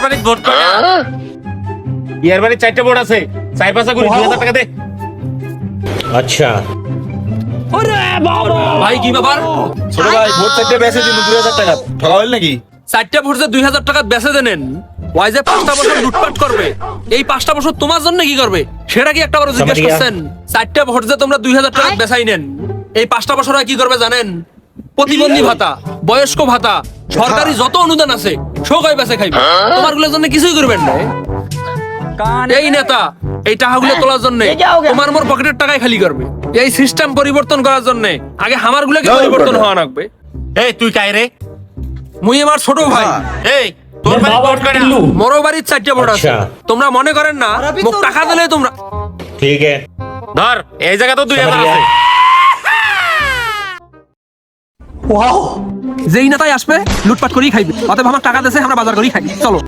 বাড়িতে ভোট করে ইয়ার বাড়ির 4টা ভোট আছে 4-5 করে 2000 টাকা দে। अच्छा ভাই কি ব্যাপার? ছোট ভাই ভোট চাইতে বেঁচে দিন 2000 টাকা ঠকা হইল নাকি? 4টা ভোট যে 2000 টাকা বেচে দেন, ওই যে 5টা বছর লুটপাট করবে, এই 5টা বছর তোমার জন্য কি করবে সেটা কি একটা বড় জিজ্ঞেস করছেন? 4টা ভোট যে তোমরা 2000 টাকা বেচাই নেন, এই 5টা বছর কি করবে জানেন? প্রতিবন্ধী ভাতা, বয়স্ক ভাতা, সরকারি যত অনুদান আছে সবাই বেচে খাইবে, তোমার গুলোর জন্য কিছুই করবেন না। এই নেতা এই টাকাগুলো তোলার জন্য তোমার মোর পকেটের টাকাই খালি করবে। এই সিস্টেম পরিবর্তন করার জন্য আগে আমার গুলোকে পরিবর্তন হওয়া লাগবে। এই তুই কাই রে? মুই আমার ছোট ভাই। এই তোর বাড়ি ভোট করে মোরো বাড়ির 4টা ভোট আছে। তোমরা মনে করেন না মোক টাকা দিলে তোমরা ठीक है ধর এই জায়গা তো 2000 আছে। যেই নেতাই আসবে লুটপাট করেই খাইবে, অতএব আমার টাকা দেশে আমরা বাজার করেই খাই। চলো।